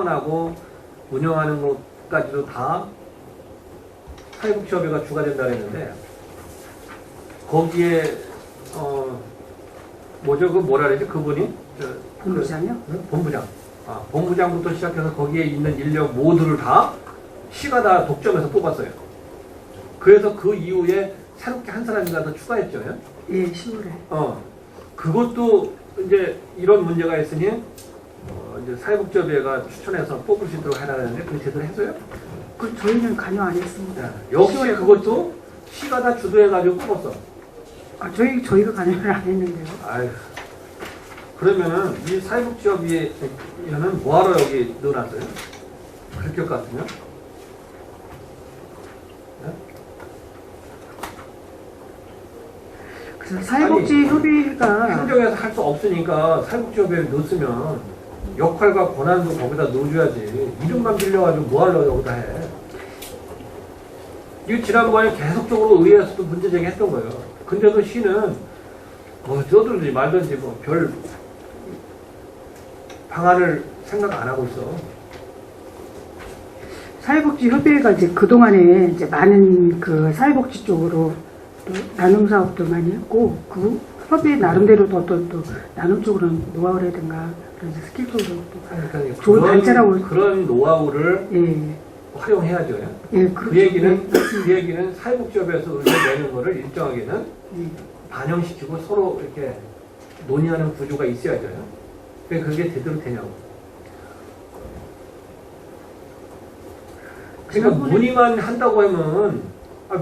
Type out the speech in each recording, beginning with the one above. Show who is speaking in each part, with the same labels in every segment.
Speaker 1: 창원하고 운영하는 것까지도 다 사회복지협의회가 주가 된다 그랬는데 거기에 뭐죠? 그 뭐라 그러지? 그분이?
Speaker 2: 본부장이요?
Speaker 1: 본부장. 본부장부터 시작해서 거기에 있는 인력 모두를 다 시가 다 독점해서 뽑았어요. 그래서 그 이후에 새롭게 한 사람인가 더 추가했죠.
Speaker 2: 예, 10월에.
Speaker 1: 그것도 이제 이런 문제가 있으니 이제 사회복지협의회가 추천해서 뽑을 수 있도록 해나가는데 그게 제대로 했어요?
Speaker 2: 그 저희는 관여 안 했습니다.
Speaker 1: 역시 그것도 시가 다 주도해가지고 뽑았어.
Speaker 2: 저희가 관여를 안 했는데요.
Speaker 1: 아유, 그러면은 이 사회복지협의회는 뭐하러 여기 넣어놨어요? 그럴 것 같으면? 네?
Speaker 2: 그래서 사회복지협의회가
Speaker 1: 행정에서 할 수 없으니까 사회복지협의회 넣었으면 역할과 권한도 거기다 넣어줘야지. 이름만 빌려가지고 뭐하러 여기다 해? 이거 지난번에 계속적으로 의회에서도 문제 제기했던 거예요. 근데도 시는 떠들지 말든지 별 방안을 생각 안 하고 있어.
Speaker 2: 사회복지협의회가 이제 그동안에 이제 많은 그 사회복지 쪽으로 또 나눔 사업도 많이 했고, 그 협의회 나름대로 또 나눔 쪽으로 노하우라든가 그런 스킬 쪽으로 또
Speaker 1: 그러니까
Speaker 2: 좋은 단체라고.
Speaker 1: 그런 노하우를
Speaker 2: 예.
Speaker 1: 활용해야죠.
Speaker 2: 예,
Speaker 1: 그
Speaker 2: 그렇죠.
Speaker 1: 얘기는 사회복지협에서 의견내는 거를 일정하게는
Speaker 2: 예.
Speaker 1: 반영시키고 서로 이렇게 논의하는 구조가 있어야죠. 그게 제대로 되냐고. 그러니까 문의만 한다고 하면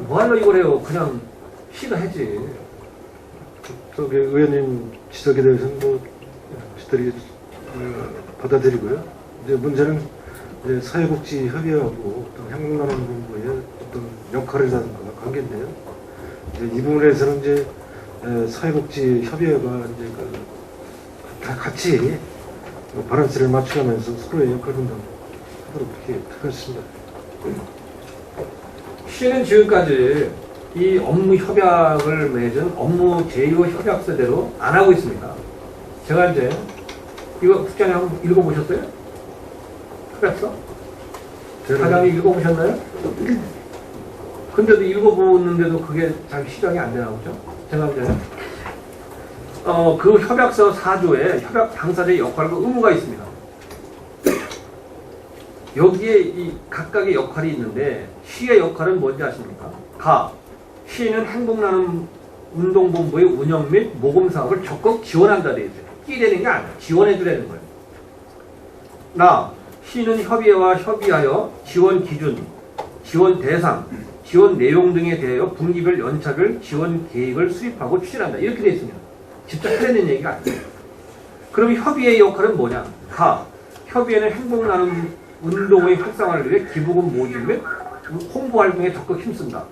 Speaker 1: 뭐하러 이걸 해요. 그냥 시가 하지.
Speaker 3: 저기 의원님 지적에 대해서는 시들이 받아들이고요. 이제 문제는 이제 사회복지협의회하고 한국나눔본부의 어떤 역할이라든가 관계인데요. 이제 이 부분에서는 이제 사회복지협의회가 이제 다 같이 바란스를 맞춰가면서 서로의 역할 분담 하도록 그렇게 하겠습니다.
Speaker 1: 시는 지금까지 이 업무 협약을 맺은 업무 제휴 협약서대로 안 하고 있습니다. 제가 이제 이거 국장님 한번 읽어보셨어요? 협약서? 사장님 읽어보셨나요? 근데도 읽어보는데도 그게 잘 실현이 안 되나 보죠? 제가 이제 그 협약서 4조에 협약 당사자의 역할과 의무가 있습니다. 여기에 이 각각의 역할이 있는데 시의 역할은 뭔지 아십니까? 시는 행복나눔 운동본부의 운영 및 모금 사업을 적극 지원한다 돼 있어요. 끼대는 게 아니야. 지원해 주라는 거예요. 시는 협의회와 협의하여 지원 기준, 지원 대상, 지원 내용 등에 대하여 분기별 연차별 지원 계획을 수립하고 추진한다. 이렇게 돼 있습니다. 직접 하려는 얘기가 아니에요. 그럼 협의회의 역할은 뭐냐? 협의회는 행복나눔 운동의 활성화를 위해 기부금 모집 및 홍보 활동에 적극 힘쓴다.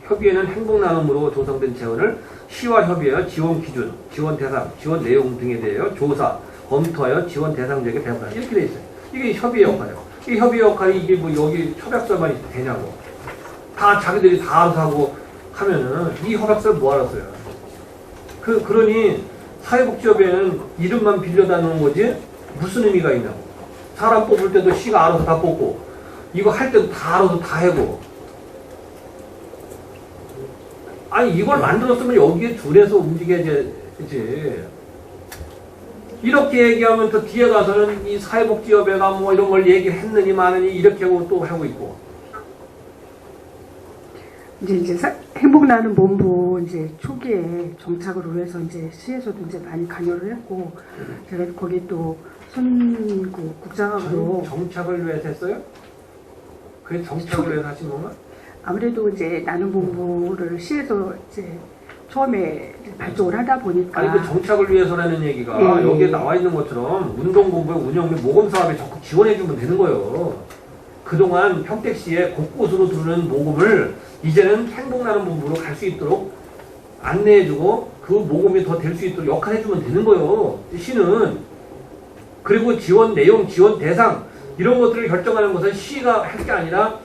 Speaker 1: 협의회는 행복나눔으로 조성된 재원을 시와 협의하여 지원 기준, 지원 대상, 지원 내용 등에 대하여 조사, 검토하여 지원 대상자에게 배분한다. 이렇게 돼 있어요. 이게 협의회 역할이에요. 이 협의회 역할이 이게 여기 협약서만 되냐고. 다 자기들이 다 알아서 하고 하면은 이 협약서를 뭐하러 써요? 그러니 사회복지협의회는 이름만 빌려다놓는 거지 무슨 의미가 있냐고. 사람 뽑을 때도 시가 알아서 다 뽑고 이거 할 때도 다 알아서 다 하고. 아니 이걸 만들었으면 여기에 둘에서 움직여야지. 이렇게 얘기하면 또 뒤에 가서는 이 사회복지협의회가 뭐 이런 걸 얘기했느니 마느니 이렇게 하고 또 하고 있고.
Speaker 2: 이제 행복나눔본부 이제 초기에 정착을 위해서 이제 시에서도 이제 많이 관여를 했고, 제가 거기 또 손구 국장하고
Speaker 1: 정착을 위해서 했어요? 그게 정착을 위해서 하신 건가?
Speaker 2: 아무래도 이제 나눔본부를 시에서 이제 처음에 발족을 하다 보니까.
Speaker 1: 아니 그 정착을 위해서라는 얘기가 여기에 나와 있는 것처럼 운동본부의 운영 및 모금 사업에 적극 지원해주면 되는 거예요. 그동안 평택시에 곳곳으로 들어오는 모금을 이제는 행복나눔본부로 갈 수 있도록 안내해주고 그 모금이 더 될 수 있도록 역할해주면 되는 거예요. 시는. 그리고 지원 내용, 지원 대상 이런 것들을 결정하는 것은 시가 할 게 아니라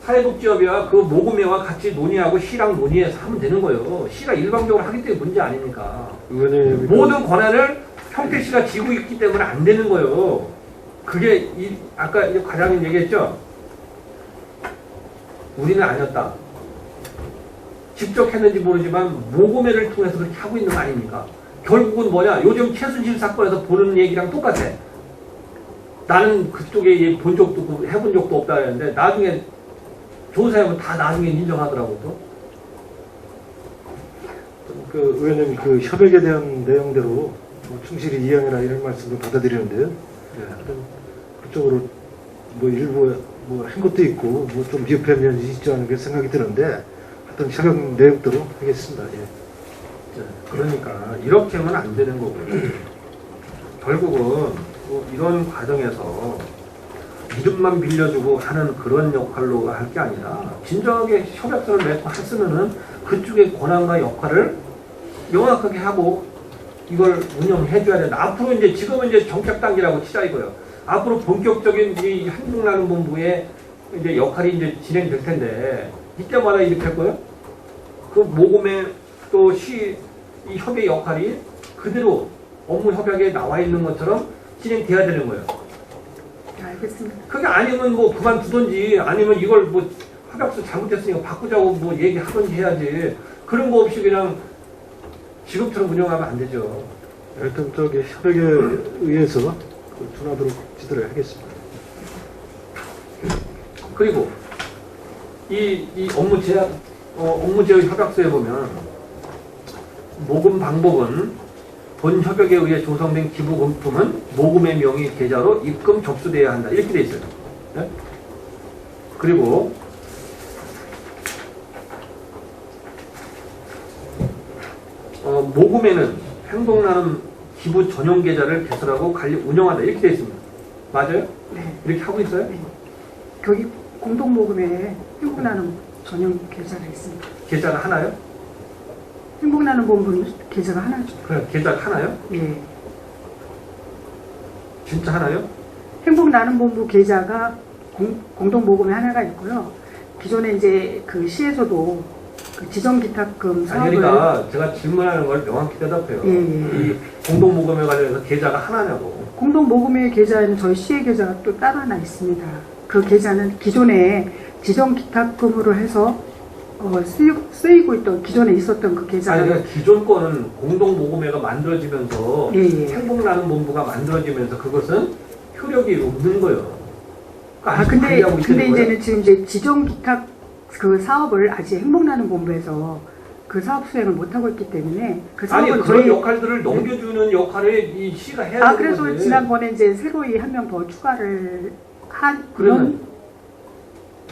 Speaker 1: 사회복지협의회와 그 모금회와 같이 논의하고 시랑 논의해서 하면 되는 거예요. 시가 일방적으로 하기 때문에 문제 아닙니까? 모든 권한을 평택시가 지고 있기 때문에 안 되는 거예요. 그게 아까 이제 과장님 얘기했죠. 우리는 아니었다. 직접 했는지 모르지만 모금회를 통해서 그렇게 하고 있는 거 아닙니까? 결국은 뭐냐? 요즘 최순실 사건에서 보는 얘기랑 똑같아. 나는 그쪽에 본 적도 없고 해본 적도 없다 했는데 나중에 조사해보면 다 나중에 인정하더라고 또.
Speaker 3: 그 의원님 그 협약에 대한 내용대로 뭐 충실히 이행해라 이런 말씀을 받아들이는데요. 그쪽으로 뭐 일부 뭐 한 것도 있고 뭐 좀 미흡한 면이 있지 않은 게 생각이 드는데 하여튼 협약 내용대로 하겠습니다. 예.
Speaker 1: 그러니까 이렇게 하면 안 되는 거고요. 결국은 뭐 이런 과정에서 이름만 빌려주고 하는 그런 역할로 할 게 아니라 진정하게 협약서를 맺고 했으면은 그쪽의 권한과 역할을 명확하게 하고 이걸 운영해줘야 된다. 앞으로 이제 지금은 이제 정착 단계라고 치자 이거요. 앞으로 본격적인 이 한국나눔본부의 이제 역할이 이제 진행될 텐데 이때마다 이렇게 할 거예요. 그 모금의 또 이 협의 역할이 그대로 업무 협약에 나와 있는 것처럼 진행돼야 되는 거예요.
Speaker 2: 알겠습니다.
Speaker 1: 그게 아니면 뭐 그만두든지 아니면 이걸 뭐 협약서 잘못했으니까 바꾸자고 뭐 얘기하든지 해야지. 그런 거 없이 그냥 지금처럼 운영하면 안 되죠.
Speaker 3: 하여튼 저기 협약에 의해서 준하도록 지도를 하겠습니다.
Speaker 1: 그리고 이 업무 제약 업무 제약 협약서에 보면 모금 방법은 본 협약에 의해 조성된 기부금품은 모금의 명의 계좌로 입금 접수돼야 한다. 이렇게 돼 있어요. 네? 그리고 모금에는 행복나눔 기부 전용 계좌를 개설하고 관리 운영한다. 이렇게 돼 있습니다. 맞아요?
Speaker 2: 네.
Speaker 1: 이렇게 하고 있어요?
Speaker 2: 네. 거기 공동모금에 행복나눔 전용 계좌가 있습니다.
Speaker 1: 계좌가 하나요?
Speaker 2: 행복나눔본부는 계좌가 하나죠.
Speaker 1: 그래, 계좌가 하나요?
Speaker 2: 예.
Speaker 1: 진짜 하나요?
Speaker 2: 행복나눔본부 계좌가 공동모금에 하나가 있고요. 기존에 이제 그 시에서도 그 지정기탁금 사업을
Speaker 1: 그러니까 제가 질문하는 걸 명확히 대답해요.
Speaker 2: 예, 예.
Speaker 1: 이 공동모금에 관련해서 계좌가 하나냐고.
Speaker 2: 공동모금의 계좌에는 저희 시의 계좌가 또 따로 하나 있습니다. 그 계좌는 기존에 지정기탁금으로 해서 쓰이고 있던 기존에 있었던 그 계좌.
Speaker 1: 아니, 그러니까 기존 거는 공동모금회가 만들어지면서
Speaker 2: 예, 예.
Speaker 1: 행복나눔본부가 만들어지면서 그것은 효력이 없는 거예요. 그러니까
Speaker 2: 근데
Speaker 1: 관리하고 있는 거예요.
Speaker 2: 이제는 지금 이제 지정기탁 그 사업을 아직 행복나눔본부에서 그 사업 수행을 못 하고 있기 때문에 그
Speaker 1: 아니
Speaker 2: 사업은
Speaker 1: 그런
Speaker 2: 저희
Speaker 1: 역할들을 넘겨주는 역할을 이 시가 해야 되는
Speaker 2: 그래서
Speaker 1: 거지.
Speaker 2: 지난번에 이제 새로이 한 명 더 추가를 한
Speaker 1: 그러면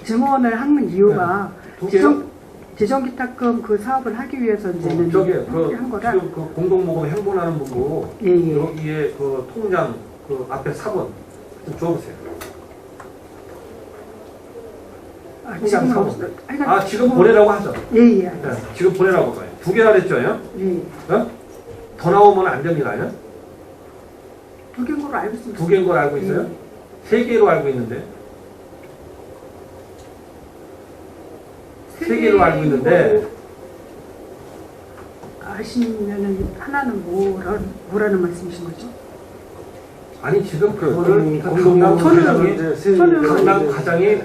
Speaker 2: 증언을 하는 이유가
Speaker 1: 두 개요?
Speaker 2: 지정기탁금 그 사업을 하기 위해서 이제는
Speaker 1: 저기
Speaker 2: 한 거라.
Speaker 1: 지금 그 공동모금 행복나눔본부
Speaker 2: 예, 예.
Speaker 1: 여기에 그 통장 그 앞에 4번 좀 줘보세요. 통장
Speaker 2: 지금
Speaker 1: 4번. 지금 보내라고 하죠.
Speaker 2: 예, 예.
Speaker 1: 네, 지금 보내라고 봐요. 두 개나 그랬죠?
Speaker 2: 예.
Speaker 1: 어? 더 나오면 안 됩니다. 아니요?
Speaker 2: 두 개인 걸로 알고 있습니다.
Speaker 1: 두 개인 걸 알고 있어요?
Speaker 2: 예.
Speaker 1: 세 개로 알고 있는데. 세 개로 알고 있는데.
Speaker 2: 아시면은 하나는 뭐라는 말씀이신 거죠?
Speaker 1: 아니 지금
Speaker 3: 그
Speaker 1: 그거를
Speaker 3: 공동모금
Speaker 1: 강남
Speaker 2: 저는
Speaker 1: 강남 과장이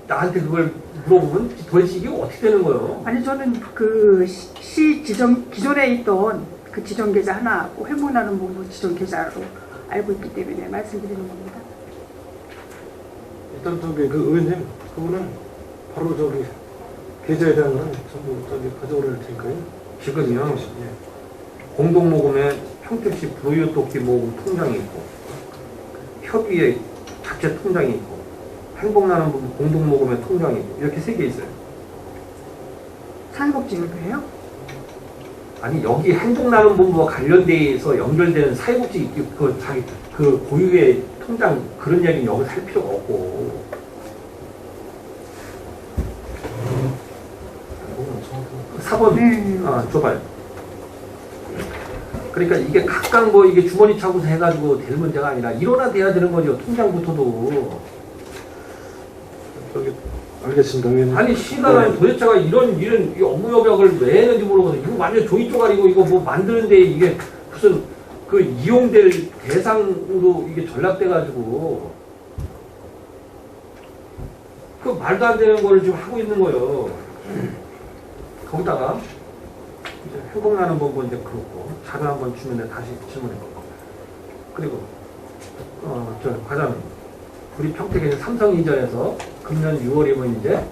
Speaker 1: 나한테 그걸 물어보면 도대체 이게 어떻게 되는 거예요?
Speaker 2: 아니 저는 그 시 지정 기존에 있던 그 지정 계좌 하나 행복나눔본부 지정 계좌로 알고 있기 때문에 말씀드리는 겁니다.
Speaker 3: 일단 저기 그 의원님 그분은 바로 저기 계좌에 대한 거는 전부 저기 가져오라 할 테니까요.
Speaker 1: 지금요
Speaker 3: 예.
Speaker 1: 공동모금에 평택시 불우이웃돕기 모금 통장이 있고 협의회 자체 통장이 있고 행복나눔본부 공동모금회 통장이 있고 이렇게 세 개 있어요.
Speaker 2: 사회복지협회예요?
Speaker 1: 아니 여기 행복나눔본부와 관련돼서 연결되는 사회복지 그 자기 그 고유의 통장 그런 이야기는 여기 살 필요가 없고. 4번
Speaker 2: 네.
Speaker 1: 줘봐요. 그러니까 이게 각각 뭐 이게 주머니 차고서 해가지고 될 문제가 아니라 일어나돼야 되는 거죠. 통장부터도.
Speaker 3: 저기 알겠습니다. 의원님.
Speaker 1: 아니 시가 도대체가 이런 이 업무 협약을 왜 했는지 모르고서 이거 완전 종이 쪼가리고 이거 뭐 만드는데 이게 무슨 그 이용될 대상으로 이게 전락돼가지고 그 말도 안 되는 거를 지금 하고 있는 거예요. 거기다가 이제 행복나는 법은 이제 그렇고 자료 한번 주면 다시 질문해 보고 그리고 저 과장님 우리 평택에 있는 삼성 이전에서 금년 6월이면 이제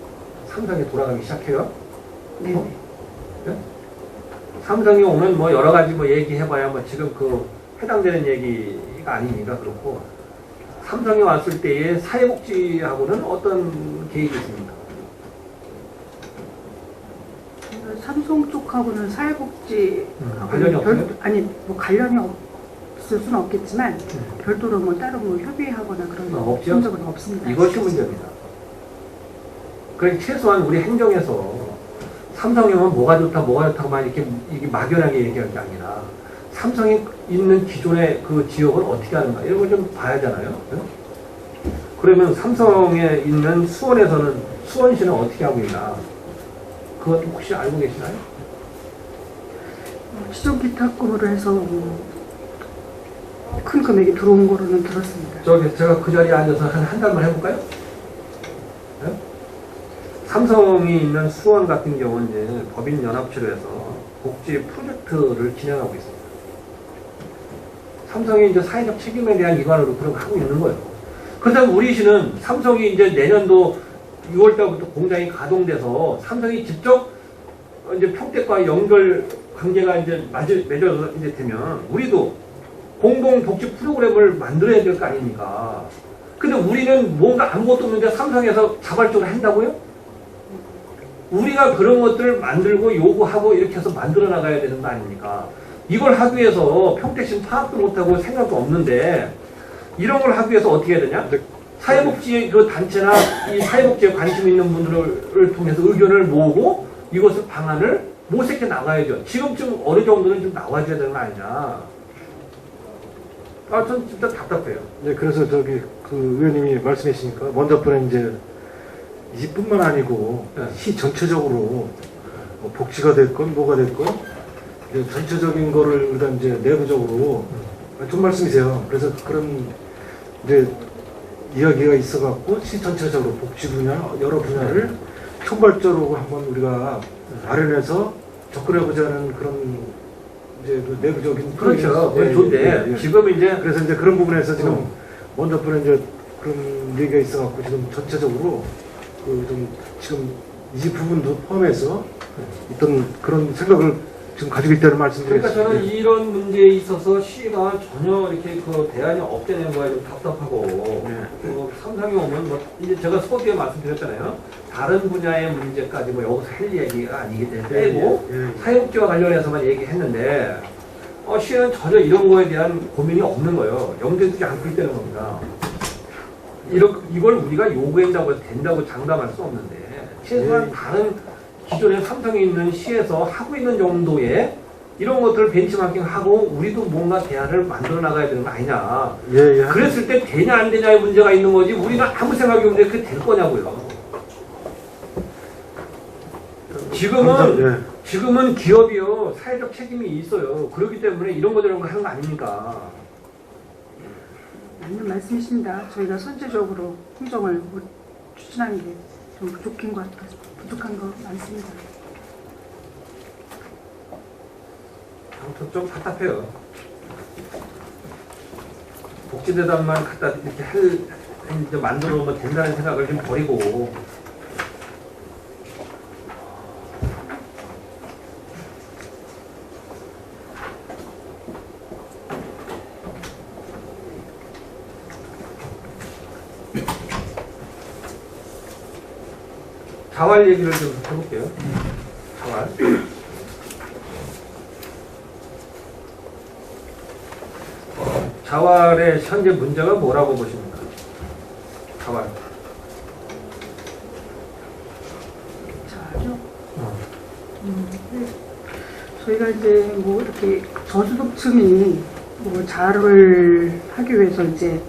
Speaker 1: 삼성이 돌아가기 시작해요.
Speaker 2: 네.
Speaker 1: 네? 삼성이 오면 뭐 여러 가지 뭐 얘기해봐야 뭐 지금 그 해당되는 얘기가 아니니까 그렇고 삼성이 왔을 때의 사회복지하고는 어떤 계획이 있습니까?
Speaker 2: 삼성 쪽하고는 사회복지
Speaker 1: 관련이 없어요?
Speaker 2: 아니 뭐 관련이 없을 수는 없겠지만 별도로 뭐 따로 뭐 협의하거나 그런 거
Speaker 1: 없죠?
Speaker 2: 없은 적은 없습니다.
Speaker 1: 이것이 문제입니다. 그러니까 최소한 우리 행정에서 삼성이면 뭐가 좋다고만 이렇게 막연하게 얘기할 게 아니라 삼성이 있는 기존의 그 지역을 어떻게 하는가 이런 걸 좀 봐야 하잖아요. 그러면 삼성에 있는 수원에서는 수원시는 어떻게 하고 있나? 그것 혹시 알고 계시나요?
Speaker 2: 시정 기탁금으로 해서 큰 금액이 들어온 거로는 들었습니다.
Speaker 1: 제가 그 자리에 앉아서 한 달만 해볼까요? 네? 삼성이 있는 수원 같은 경우는 이제 법인연합체로 해서 복지 프로젝트를 진행하고 있습니다. 삼성이 이제 사회적 책임에 대한 일환으로 그런 거 하고 있는 거예요. 그렇다면 우리 시는 삼성이 이제 내년도 6월달부터 공장이 가동돼서 삼성이 직접 이제 평택과 연결 관계가 이제 맺어서 이제 되면 우리도 공동복지 프로그램을 만들어야 될 거 아닙니까? 근데 우리는 뭔가 아무것도 없는데 삼성에서 자발적으로 한다고요? 우리가 그런 것들을 만들고 요구하고 이렇게 해서 만들어 나가야 되는 거 아닙니까? 이걸 하기 위해서 평택시는 파악도 못하고 생각도 없는데 이런 걸 하기 위해서 어떻게 해야 되냐? 사회복지 그 단체나 이 사회복지에 관심 있는 분들을 통해서 의견을 모으고 이것을 방안을 모색해 나가야죠. 지금쯤 어느 정도는 좀 나와줘야 되는 거 아니냐. 전 진짜 답답해요.
Speaker 3: 네, 그래서 그 의원님이 말씀하시니까 먼저부터 이제 이뿐만 아니고
Speaker 1: 네.
Speaker 3: 시 전체적으로 뭐 복지가 됐건 뭐가 됐건 이제 전체적인 거를 일단 이제 내부적으로 좀 말씀이세요. 그래서 그런 이제 이야기가 있어갖고 시 전체적으로 복지 분야 여러 분야를 총괄적으로 한번 우리가 마련해서 접근해보자는 그런 이제 그 내부적인
Speaker 1: 그렇죠.
Speaker 3: 예,
Speaker 1: 좋은데
Speaker 3: 예, 예.
Speaker 1: 지금 이제
Speaker 3: 그래서 이제 그런 부분에서 지금 먼저부터 이제 그런 얘기가 있어갖고 지금 전체적으로 그 좀 지금 이 부분도 포함해서 어떤 그런 생각을 지금 가지고 있다는 말씀드리겠습니다.
Speaker 1: 그러니까 저는 이런 문제에 있어서 시가 전혀 이렇게 그 대안이 없다는 거에 좀 답답하고 삼성이 오면 뭐 이제 제가 소비에 말씀드렸잖아요. 다른 분야의 문제까지 뭐 여기서 할 얘기가 아니기 때문에 빼고 사회복지와 관련해서만 얘기했는데 시는 전혀 이런 거에 대한 고민이 없는 거예요. 염두에 않고 있다는 겁니다. 이걸 우리가 요구한다고 해서 된다고 장담할 수 없는데 최소한 다른 기존에 삼성에 있는 시에서 하고 있는 정도의 이런 것들을 벤치마킹하고 우리도 뭔가 대안을 만들어 나가야 되는 거 아니냐. 그랬을 때 되냐 안 되냐의 문제가 있는 거지 우리는 아무 생각이 없는데 그게 될 거냐고요. 지금은 기업이요 사회적 책임이 있어요. 그렇기 때문에 이런 거 저런 거 하는 거 아닙니까?
Speaker 2: 맞는 말씀이십니다. 저희가 선제적으로 행정을 추진하는 게 좀 부족한 거 많습니다.
Speaker 1: 아무튼 좀 답답해요. 복지대단만 갖다 이렇게 이제 만들어 놓으면 된다는 생각을 좀 버리고 자활 얘기를 좀 해볼게요. 자활. 자활의 현재 문제가 뭐라고 보십니까? 자활.
Speaker 2: 자활요? 저희가 이제 뭐 이렇게 저소득층이 뭐 자활을 하기 위해서 이제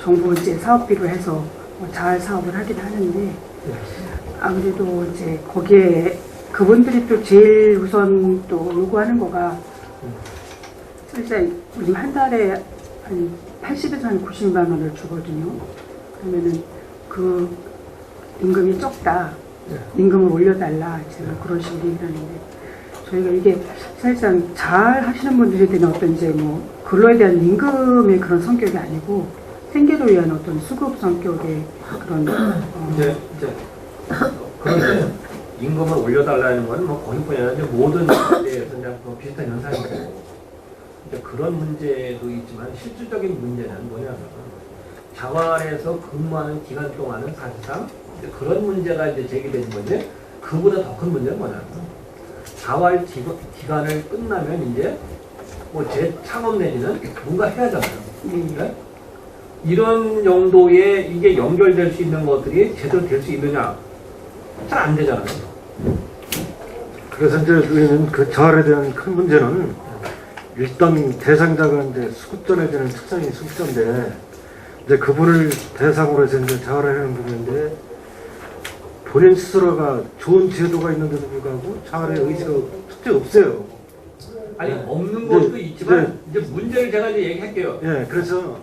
Speaker 2: 정부 이제 사업비로 해서 뭐 자활 사업을 하긴 하는데 아무래도 이제 거기에 그분들이 또 제일 우선 또 요구하는 거가 실제 우리 한 달에 한 80에서 한 90만 원을 주거든요. 그러면은 그 임금이 적다. 임금을 올려달라. 제가 그런 식으로 얘기를 하는데, 저희가 이게 사실상 잘 하시는 분들에 대한 어떤 이제 뭐 근로에 대한 임금의 그런 성격이 아니고 생계를 위한 어떤 수급 성격의 그런
Speaker 1: 이제 그런데 임금을 올려달라는 건 뭐 거기뿐이 아니라 이제 모든 데에서 이제 뭐 비슷한 현상이고, 이제 그런 문제도 있지만 실질적인 문제는 뭐냐면 자활에서 근무하는 기간 동안은 사실상 이제 그런 문제가 이제 제기되는 건데, 그보다 더 큰 문제는 뭐냐면 자활 기간을 끝나면 이제 뭐 재창업 내지는 뭔가 해야 하잖아요. 네? 이런 정도의 이게 연결될 수 있는 것들이 제대로 될 수 있느냐? 잘 안 되잖아요.
Speaker 3: 그래서 이제 우리는 그 자활에 대한 큰 문제는 일단 대상자가 이제 수급자에 대한 특성이 수급자인데, 이제 그분을 대상으로 해서 이제 자활을 하는 부분인데, 본인 스스로가 좋은 제도가 있는데도 불구하고 자활의 의지가 특히 없어요.
Speaker 1: 아니 없는 것도 있지만 이제 문제를 제가 이제 얘기할게요.
Speaker 3: 예, 그래서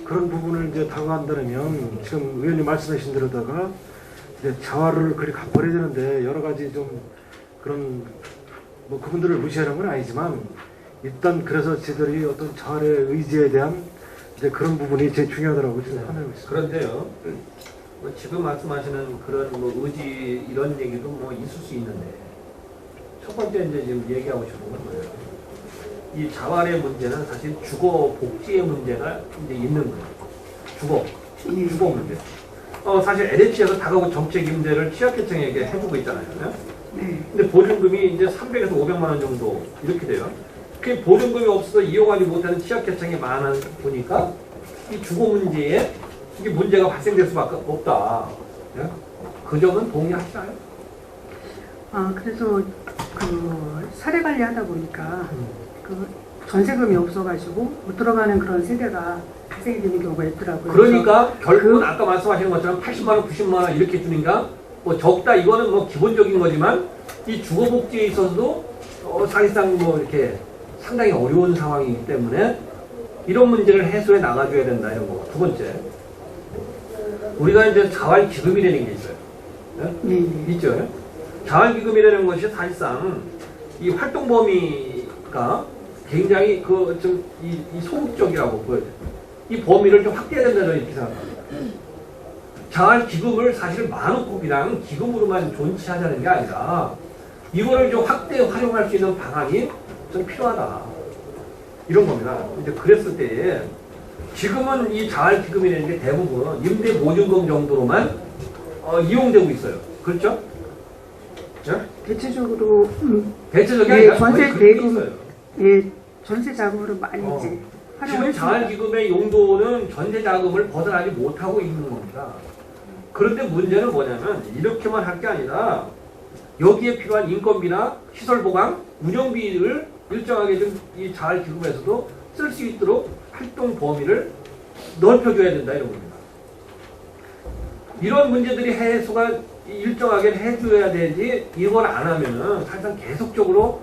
Speaker 3: 그런 부분을 이제 다가간다면 지금 의원님 말씀하신 대로다가 이제 자활을 그리 갚아야 되는데 여러 가지 좀 그런 뭐 그분들을 무시하는 건 아니지만 일단 그래서 저희들이 어떤 자활의 의지에 대한 이제 그런 부분이 제일 중요하다고 지금 판단하고 있습니다.
Speaker 1: 그런데요, 뭐 지금 말씀하시는 그런 뭐 의지 이런 얘기도 뭐 있을 수 있는데, 첫 번째 이제 지금 얘기하고 싶은 건 뭐예요? 이 자활의 문제는 사실 주거 복지의 문제가 이제 있는 거예요. 주거 문제. 사실 LH에서 다가구 정책 임대를 취약계층에게 해주고 있잖아요.
Speaker 2: 네.
Speaker 1: 근데 보증금이 이제 300에서 500만 원 정도 이렇게 돼요. 그 보증금이 없어서 이용하지 못하는 취약계층이 많아 보니까 이 주거 문제에 이게 문제가 발생될 수밖에 없다. 예? 그 점은 동의하시나요?
Speaker 2: 그래서 그 사례 관리하다 보니까 그 전세금이 없어가지고 못 들어가는 그런 세대가 발생이 되는 경우가 있더라고요.
Speaker 1: 그러니까 결국은 아까 말씀하신 것처럼 80만 원, 90만 원 이렇게 주니까 뭐 적다 이거는 뭐 기본적인 거지만 이 주거복지에 있어서도 사실상 뭐 이렇게 상당히 어려운 상황이기 때문에 이런 문제를 해소해 나가줘야 된다 이런 거. 두 번째, 우리가 이제 자활기금이라는 게 있어요. 네? 있죠. 자활기금이라는 것이 사실상 이 활동 범위가 굉장히 이 소극적이라고 보여져요. 이 범위를 좀 확대해야 된다는 이렇게 생각합니다. 자활기금을 사실 많고 그냥 기금으로만 존치하자는 게 아니라 이거를 좀 확대 활용할 수 있는 방안이 좀 필요하다. 이런 겁니다. 이제 그랬을 때에 지금은 이 자활기금이라는 게 대부분 임대보증금 정도로만 이용되고 있어요. 그렇죠? 네?
Speaker 2: 대체적으로
Speaker 1: 대체적이
Speaker 2: 예,
Speaker 1: 아니라
Speaker 2: 전세
Speaker 1: 거의 그렇게
Speaker 2: 대금,
Speaker 1: 있어요.
Speaker 2: 예, 전세 자금으로 많이 이제
Speaker 1: 지금
Speaker 2: 활용했습니다.
Speaker 1: 자활기금의 용도는 전세 자금을 벗어나지 못하고 있는 겁니다. 그런데 문제는 뭐냐면 이렇게만 할 게 아니라 여기에 필요한 인건비나 시설 보강, 운영비를 일정하게 좀 이 자활기금에서도 쓸 수 있도록 활동 범위를 넓혀줘야 된다 이런 겁니다. 이런 문제들이 해소가 일정하게 해줘야 되지, 이걸 안 하면은 사실상 계속적으로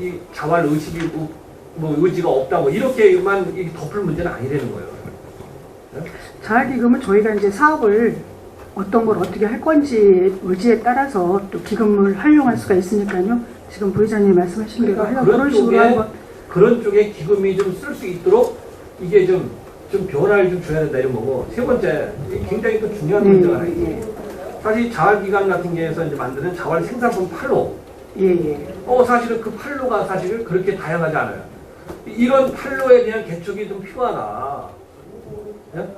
Speaker 1: 이 자활 의식이 뭐 의지가 없다 뭐 이렇게만 덮을 문제는 아니라는 거예요. 네?
Speaker 2: 자활기금은 저희가 이제 사업을 어떤 걸 어떻게 할 건지 의지에 따라서 또 기금을 활용할 수가 있으니까요. 지금 부회장님 말씀하신 대로
Speaker 1: 그러니까
Speaker 2: 그런 식으로 한번
Speaker 1: 그런 쪽에 기금이 좀 쓸 수 있도록 이게 좀 변화를 좀 줘야 된다 이런 거고, 세 번째 굉장히 또 중요한 문제가 하나 있고, 사실 자활기관 같은 게에서 이제 만드는 자활 생산품 판로, 사실은 그 판로가 사실 그렇게 다양하지 않아요. 이런 판로에 대한 개척이 좀 필요하다. 예?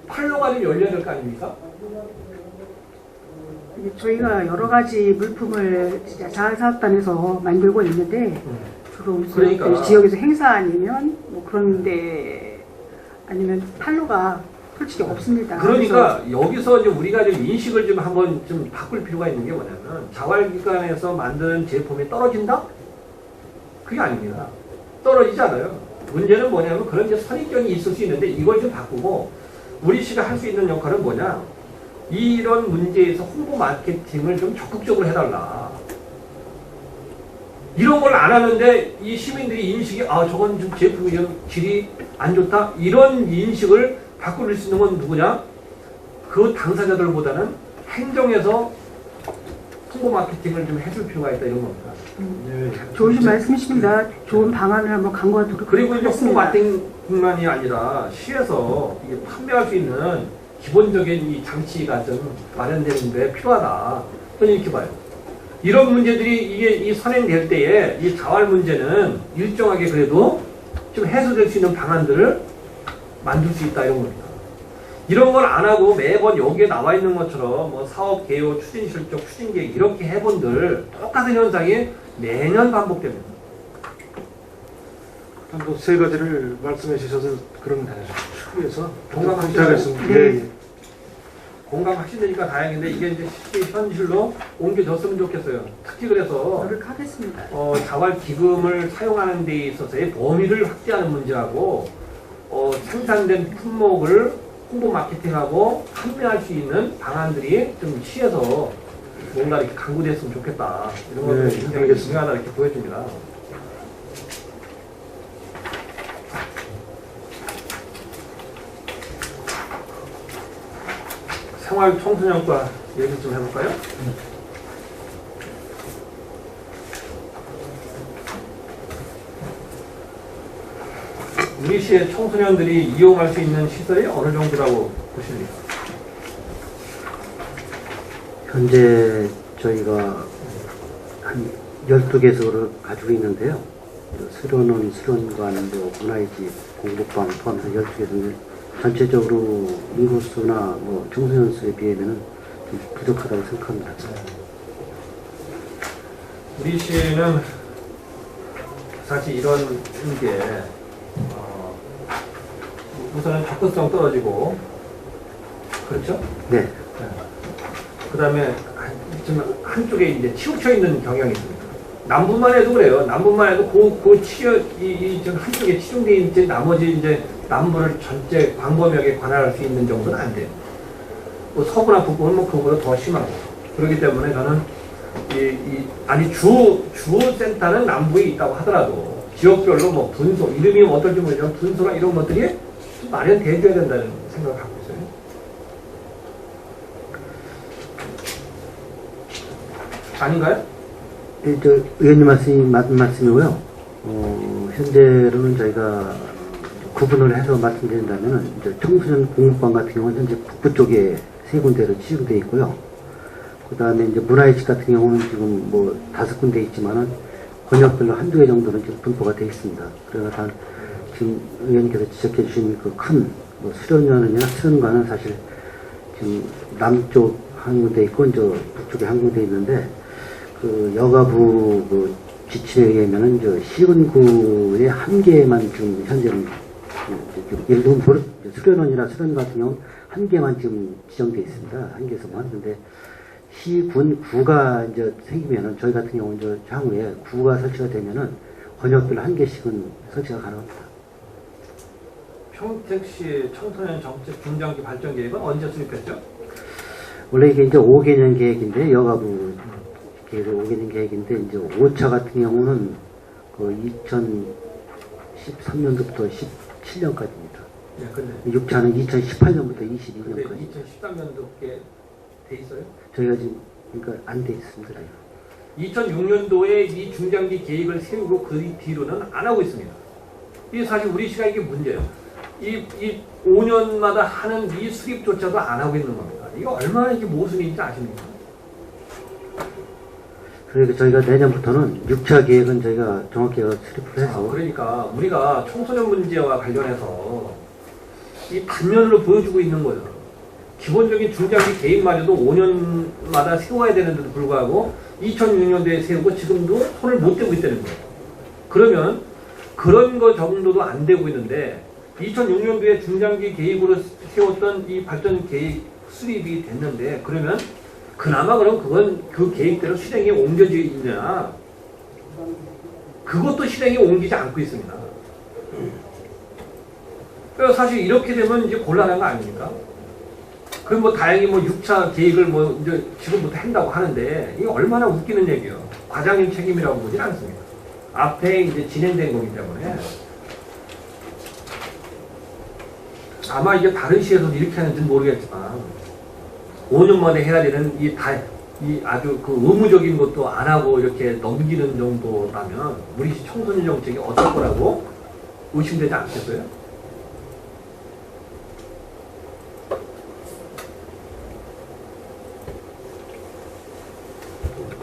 Speaker 1: 판로가 좀 열려야 될 거 아닙니까?
Speaker 2: 저희가 여러 가지 물품을 진짜 자활사업단에서 만들고 있는데 주로
Speaker 1: 그러니까.
Speaker 2: 지역에서 행사 아니면 뭐 그런데 아니면 판로가 솔직히 없습니다.
Speaker 1: 그러니까 여기서 이제 우리가 좀 인식을 좀 한번 좀 바꿀 필요가 있는 게 뭐냐면, 자활기관에서 만드는 제품이 떨어진다? 그게 아닙니다. 떨어지지 않아요. 문제는 뭐냐면 그런 이제 선입견이 있을 수 있는데 이걸 좀 바꾸고, 우리 시가 할 수 있는 역할은 뭐냐? 이런 문제에서 홍보 마케팅을 좀 적극적으로 해달라. 이런 걸 안 하는데 이 시민들이 인식이 아 저건 좀 제품 질이 안 좋다 이런 인식을 바꿀 수 있는 건 누구냐? 그 당사자들보다는 행정에서 홍보 마케팅을 좀 해줄 필요가 있다 이런 겁니다.
Speaker 3: 네,
Speaker 2: 좋으신 말씀이십니다. 좋은 방안을 한번 강구하도록
Speaker 1: 그리고 이제 홍보
Speaker 2: 하겠습니다.
Speaker 1: 마케팅뿐만이 아니라 시에서 이게 판매할 수 있는 기본적인 이 장치가 좀 마련되는데 필요하다. 저는 이렇게 봐요. 이런 문제들이 이게 이 선행될 때에 이 자활 문제는 일정하게 그래도 좀 해소될 수 있는 방안들을 만들 수 있다 이런 겁니다. 이런 걸 안 하고 매번 여기에 나와 있는 것처럼 뭐 사업 개요, 추진 실적, 추진 계획 이렇게 해본들 똑같은 현상이 매년 반복됩니다.
Speaker 3: 뭐 세 가지를 말씀해 주셔서 그런 추후에서
Speaker 1: 공감하시나요?
Speaker 3: 하겠습니다.
Speaker 2: 네.
Speaker 3: 예, 예.
Speaker 1: 공감하시니까 다행인데 이게 이제 실제 현실로 옮겨졌으면 좋겠어요. 특히 그래서
Speaker 2: 노력하겠습니다.
Speaker 1: 자활 기금을 사용하는 데 있어서의 범위를 확대하는 문제하고 생산된 품목을 홍보 마케팅하고 판매할 수 있는 방안들이 좀 시에서 뭔가 이렇게 강구됐으면 좋겠다. 이런 것들이
Speaker 3: 네,
Speaker 1: 굉장히
Speaker 3: 알겠습니다.
Speaker 1: 중요하다 이렇게 보여집니다. 생활 청소년과 얘기 좀 해볼까요? 우리 시의 청소년들이 이용할 수 있는 시설이 어느 정도라고 보십니까?
Speaker 4: 현재 저희가 한 12개소를 가지고 있는데요. 수련원, 수련관, 문화의집, 공부방 포함해서 12개소인데 전체적으로 인구수나 청소년 수에 비하면 좀 부족하다고 생각합니다.
Speaker 1: 우리 시는 사실 이런 게 우선은 접근성 떨어지고 그렇죠?
Speaker 4: 네.
Speaker 1: 그 다음에 지금 한쪽에 이제 치우쳐 있는 경향이 있습니다. 남부만 해도 그래요. 남부만 해도 지금 한쪽에 치중되어 있는 나머지 이제 남부를 전체 광범위하게 관할할 수 있는 정도는 안 돼요. 뭐 서부나 북부는 그거보다 더 심하고. 그렇기 때문에 저는 주 센터는 남부에 있다고 하더라도 지역별로 뭐 분소, 이름이 어떨지 모르지만 분소나 이런 것들이 좀 마련되어야 된다는 생각을 갖고 있어요. 아닌가요?
Speaker 4: 의원님 말씀이 맞는 말씀이고요. 현재로는 저희가 구분을 해서 말씀드린다면 청소년 공부방 같은 경우는 현재 북부 쪽에 3군데로 치중되어 있고요. 그 다음에 이제 문화의식 같은 경우는 지금 5군데 있지만은 권역별로 한두 개 정도는 지금 분포가 되어 있습니다. 그래서 지금 의원님께서 지적해 주신 그 큰 수련원이나 수련관은 사실 지금 남쪽 한 군데 있고 이제 북쪽에 한 군데 있는데 그 여가부 그 지침에 의하면은 시군구의 한 개만 지금 현재는 예를 들면 수련원이나 수련관 같은 경우는 한 개만 지금 지정되어 있습니다. 한 개에서만. 근데 시군 구가 이제 생기면은 저희 같은 경우는 이제 향후에 구가 설치가 되면은 권역별 한 개씩은 설치가 가능합니다.
Speaker 1: 평택시 청소년 정책 중장기 발전 계획은 언제 수립했죠?
Speaker 4: 원래 이게 이제 5개년 계획인데 여가부 계획 5개년 계획인데 이제 5차 같은 경우는 그 2013년도부터 17년까지입니다.
Speaker 1: 네, 근데
Speaker 4: 6차는 2018년부터
Speaker 1: 근데
Speaker 4: 22년까지.
Speaker 1: 2013년도에 돼 있어요?
Speaker 4: 저희가 지금 그러니까 안 돼 있습니다.
Speaker 1: 2006년도에 이 중장기 계획을 세우고 그 뒤로는 안 하고 있습니다. 이게 사실 우리 시가 이게 문제예요. 이 5년마다 하는 이 수립조차도 안 하고 있는 겁니다. 이거 얼마나 이게 모순인지 아십니까?
Speaker 4: 그러니까 저희가 내년부터는 6차 계획은 저희가 정확히 수립을 해서
Speaker 1: 그러니까 우리가 청소년 문제와 관련해서 이 단면으로 보여주고 있는 거예요. 기본적인 중장기 계획마저도 5년마다 세워야 되는데도 불구하고 2006년도에 세우고 지금도 손을 못 대고 있다는 거예요. 그러면 그런 거 정도도 안 되고 있는데 2006년도에 중장기 계획으로 세웠던 이 발전 계획 수립이 됐는데 그러면 그나마 그럼 그건 그 계획대로 실행에 옮겨져 있냐? 그것도 실행에 옮기지 않고 있습니다. 그래서 사실 이렇게 되면 이제 곤란한 거 아닙니까? 그럼 다행히 6차 계획을 이제 지금부터 한다고 하는데 이게 얼마나 웃기는 얘기예요. 과장님 책임이라고 보진 않습니다. 앞에 이제 진행된 거기 때문에 아마 이게 다른 시에서도 이렇게 하는지는 모르겠지만 5년 만에 해야 되는 이 아주 그 의무적인 것도 안 하고 이렇게 넘기는 정도라면 우리 청소년 정책이 어떨 거라고 의심되지 않겠어요?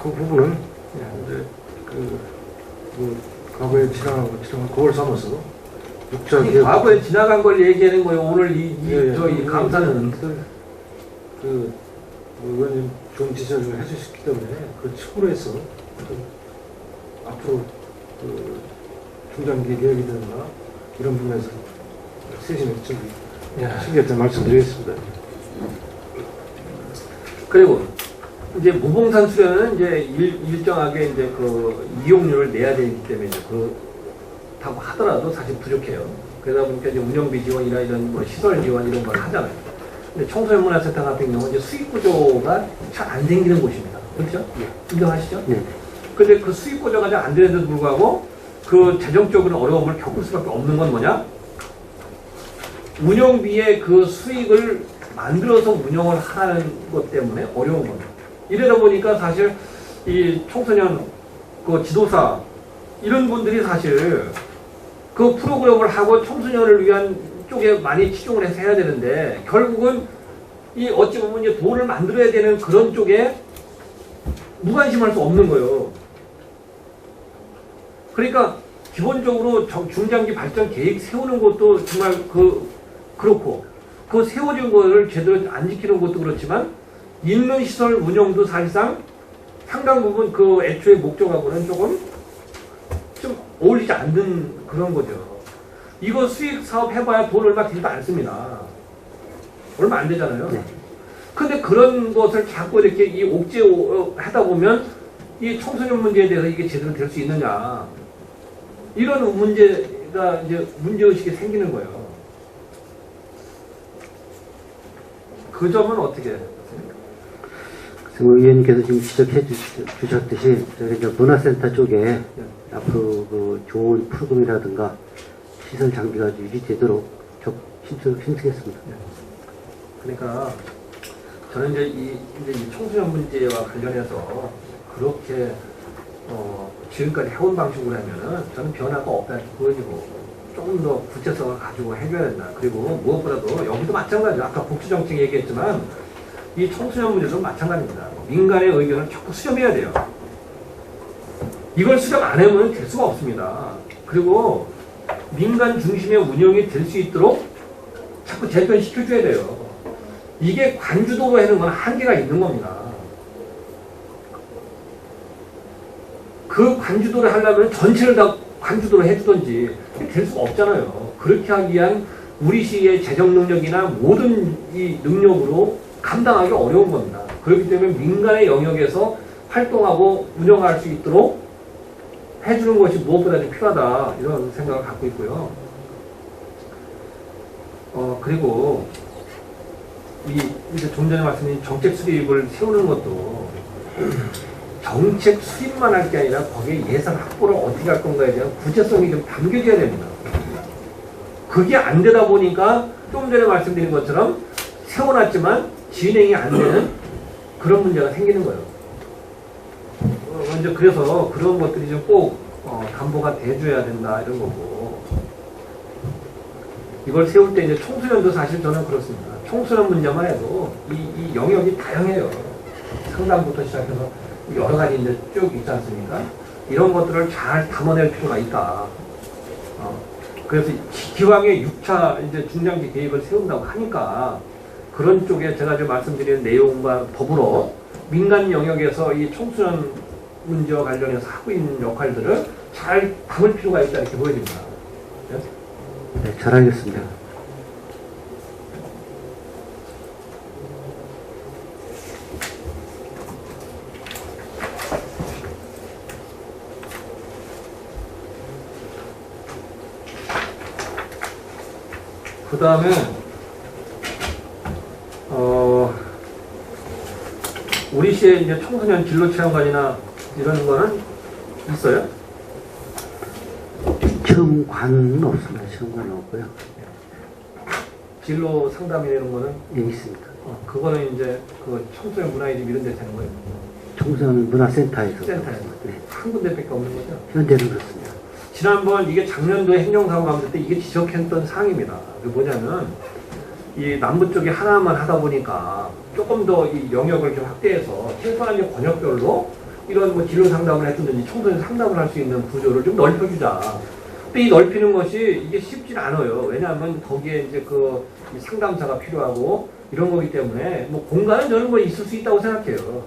Speaker 3: 그 부분은 이제 뭐 과거에 지나간 거울 삼아서 육자
Speaker 1: 아니,
Speaker 3: 개혁
Speaker 1: 과거에 지나간 걸 얘기하는 거예요. 오늘 저희
Speaker 3: 예,
Speaker 1: 감사는
Speaker 3: 뭐 의원님 좋은 지적을 해주셨기 때문에 그 촉으로 해서 앞으로 그 중장기 계획이든가 이런 부분에서 세심히 좀 신경을 말씀드리겠습니다.
Speaker 1: 그리고 이제 무봉산 수련은 이제 일정하게 이제 그 이용료를 내야 되기 때문에 그렇다고 하더라도 사실 부족해요. 그러다 보니까 이제 운영비 지원이나 이런 뭐 시설 지원 이런 걸 하잖아요. 근데 청소년 문화센터 같은 경우는 이제 수익 구조가 잘 안 생기는 곳입니다. 그렇죠? 인정하시죠?
Speaker 4: 네.
Speaker 1: 근데 그 수익 구조가 잘 안 되는데도 불구하고 그 재정적으로 어려움을 겪을 수밖에 없는 건 뭐냐? 운영비의 그 수익을 만들어서 운영을 하는 것 때문에 어려운 겁니다. 이러다 보니까 사실 이 청소년 그 지도사 이런 분들이 사실 그 프로그램을 하고 청소년을 위한 쪽에 많이 치중을 해서 해야 되는데 결국은 이 어찌 보면 이제 돈을 만들어야 되는 그런 쪽에 무관심할 수 없는 거예요. 그러니까 기본적으로 중장기 발전 계획 세우는 것도 정말 그렇고 그 세워진 거를 제대로 안 지키는 것도 그렇지만 있는 시설 운영도 사실상 상당 부분 그 애초에 목적하고는 조금 좀 어울리지 않는 그런 거죠. 이거 수익 사업 해봐야 돈 얼마 들지도 않습니다. 얼마 안 되잖아요.
Speaker 4: 네.
Speaker 1: 근데 그런 것을 자꾸 이렇게 이 옥죄 하다 보면 이 청소년 문제에 대해서 이게 제대로 될 수 있느냐. 이런 문제가 이제 문제의식이 생기는 거예요. 그 점은 어떻게 해요?
Speaker 4: 의원님께서 지금 지적해 주셨듯이 저희 이제 문화센터 쪽에 앞으로 그 좋은 프로그램이라든가 시설 장비가 유지되도록 신청했습니다.
Speaker 1: 그러니까 저는 이제 이 청소년 문제와 관련해서 그렇게 지금까지 해온 방식으로 하면은 저는 변화가 없다는 게 보여지고 조금 더 구체성을 가지고 해줘야 된다. 그리고 무엇보다도 여기도 마찬가지죠. 아까 복지정책 얘기했지만 이 청소년 문제도 마찬가지입니다. 민간의 의견을 자꾸 수렴해야 돼요. 이걸 수렴 안 하면 될 수가 없습니다. 그리고 민간 중심의 운영이 될 수 있도록 자꾸 재편시켜줘야 돼요. 이게 관주도로 하는 건 한계가 있는 겁니다. 그 관주도를 하려면 전체를 다 관주도로 해주든지 될 수가 없잖아요. 그렇게 하기 위한 우리 시의 재정 능력이나 모든 이 능력으로 감당하기 어려운 겁니다. 그렇기 때문에 민간의 영역에서 활동하고 운영할 수 있도록 해주는 것이 무엇보다 필요하다 이런 생각을 갖고 있고요. 그리고 이제 좀 전에 말씀드린 정책 수립을 세우는 것도 정책 수립만 할 게 아니라 거기에 예산 확보를 어떻게 할 건가에 대한 구체성이 좀 담겨져야 됩니다. 그게 안 되다 보니까 좀 전에 말씀드린 것처럼 세워놨지만 진행이 안 되는 그런 문제가 생기는 거예요. 먼저 그래서 그런 것들이 좀 꼭 담보가 돼줘야 된다 이런 거고, 이걸 세울 때 이제 청소년도 사실 저는 그렇습니다. 청소년 문제만 해도 이 영역이 다양해요. 상담부터 시작해서 여러 가지 이제 쭉 있지 않습니까? 이런 것들을 잘 담아낼 필요가 있다. 그래서 기왕에 6차 이제 중장기 계획을 세운다고 하니까 그런 쪽에 제가 지금 말씀드리는 내용과 더불어 민간 영역에서 이 청소년 문제와 관련해서 하고 있는 역할들을 잘 담을 필요가 있다 이렇게 보여집니다.
Speaker 4: 네, 잘 알겠습니다.
Speaker 1: 그 다음에 우리 시에 이제 청소년 진로 체험관이나 이런 거는 있어요?
Speaker 4: 시험관은 없습니다. 시험관은 없고요.
Speaker 1: 진로 상담이라는 거는
Speaker 4: 예, 있습니다.
Speaker 1: 그거는 이제 그 청소년 문화이집 이런 데 되는 거예요.
Speaker 4: 청소년 문화센터에서.
Speaker 1: 센터에서
Speaker 4: 네.
Speaker 1: 한 군데밖에 없는 거죠.
Speaker 4: 현재는 그렇습니다.
Speaker 1: 지난번 이게 작년도에 행정사고 가면서 때 이게 지적했던 사항입니다. 그게 뭐냐면 이 남부 쪽에 하나만 하다 보니까 조금 더 이 영역을 좀 확대해서 최소한 이제 권역별로 이런 뭐 진로 상담을 해주든지 청소년 상담을 할 수 있는 구조를 좀 넓혀주자. 근데 이 넓히는 것이 이게 쉽진 않아요. 왜냐하면 거기에 이제 이 상담사가 필요하고 이런 거기 때문에 뭐 공간은 저는 뭐 있을 수 있다고 생각해요.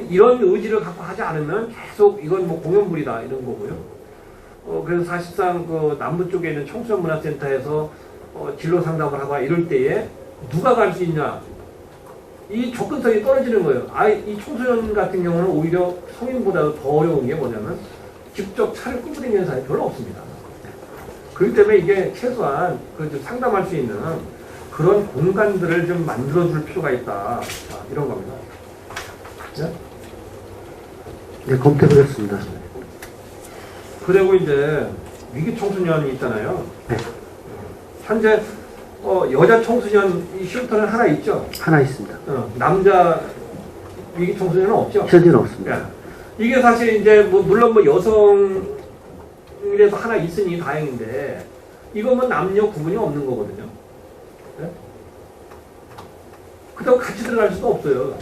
Speaker 1: 이런 의지를 갖고 하지 않으면 계속 이건 뭐 공연불이다 이런 거고요. 그래서 사실상 그 남부 쪽에 있는 청소년 문화센터에서 진로 상담을 하거나 이럴 때에 누가 갈 수 있냐? 이 접근성이 떨어지는 거예요. 이 청소년 같은 경우는 오히려 성인보다도 더 어려운 게 뭐냐면 직접 차를 끌고 다니는 사람이 별로 없습니다. 그렇기 때문에 이게 최소한 그 상담할 수 있는 그런 공간들을 좀 만들어줄 필요가 있다. 이런 겁니다. 네?
Speaker 4: 네, 검토해보겠습니다.
Speaker 1: 그리고 이제 위기 청소년이 있잖아요.
Speaker 4: 네.
Speaker 1: 현재 여자 청소년 이 쉼터는 하나 있죠.
Speaker 4: 하나 있습니다.
Speaker 1: 남자 위기 청소년은 없죠.
Speaker 4: 현재는 없습니다.
Speaker 1: 예. 이게 사실 이제 뭐 물론 뭐 여성이라도 하나 있으니 다행인데 이거면 남녀 구분이 없는 거거든요. 네? 그렇다고 같이 들어갈 수도 없어요.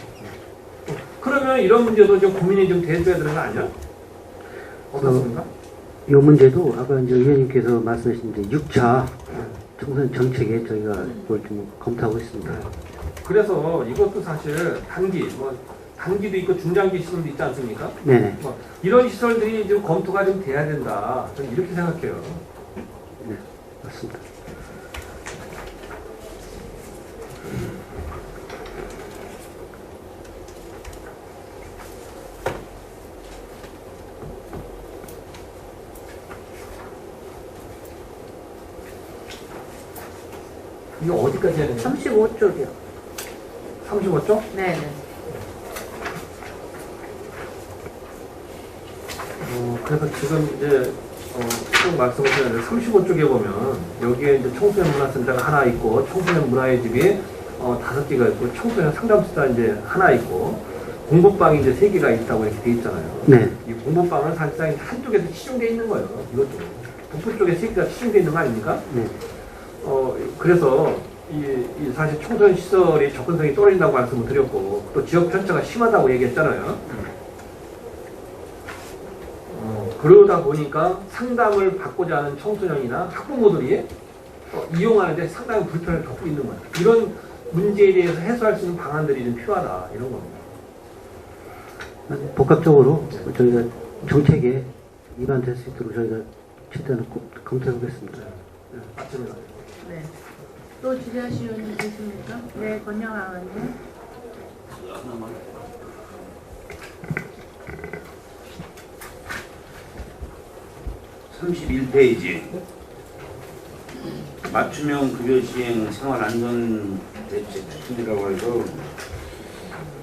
Speaker 1: 그러면 이런 문제도 좀 고민이 좀 돼줘야 되는 거 아니야? 어떻습니까?
Speaker 4: 이 문제도 아까 이제 의원님께서 말씀하신 이제 6차 청소년 정책에 저희가 그걸 좀 검토하고 있습니다.
Speaker 1: 그래서 이것도 사실 단기도 있고 중장기 시설도 있지 않습니까?
Speaker 4: 네네.
Speaker 1: 이런 시설들이 좀 검토가 좀 돼야 된다. 저는 이렇게 생각해요.
Speaker 4: 네, 맞습니다.
Speaker 1: 이거 어디까지 해야 되냐?
Speaker 2: 35쪽이요.
Speaker 1: 35쪽?
Speaker 2: 네네.
Speaker 1: 그래서 지금 이제 쭉 말씀을 드렸는데 35쪽에 보면 여기에 이제 청소년 문화센터가 하나 있고 청소년 문화의 집이 5개가 있고 청소년 상담센터 이제 하나 있고 공부방이 이제 3개가 있다고 이렇게 돼 있잖아요.
Speaker 4: 네.
Speaker 1: 이 공부방은 사실상 한쪽에서 치중돼 있는 거예요. 이것도 북부 쪽에 3개가 치중돼 있는 거 아닙니까?
Speaker 4: 네.
Speaker 1: 그래서 이 사실 청소년 시설이 접근성이 떨어진다고 말씀을 드렸고 또 지역 편차가 심하다고 얘기했잖아요. 그러다 보니까 상담을 받고자 하는 청소년이나 학부모들이 이용하는데 상당히 불편을 겪고 있는 거예요. 이런 문제에 대해서 해소할 수 있는 방안들이 좀 필요하다 이런 겁니다.
Speaker 4: 복합적으로 저희가 정책에 입안될 수 있도록 저희가 최대한 꼭 검토해보겠습니다.
Speaker 1: 네, 맞습니다.
Speaker 2: 네. 또 지자시 의원님 계십니까? 네, 권영아 의원님.
Speaker 5: 하나만. (31페이지) 맞춤형 급여 시행 생활안전대책 추진이라고 해서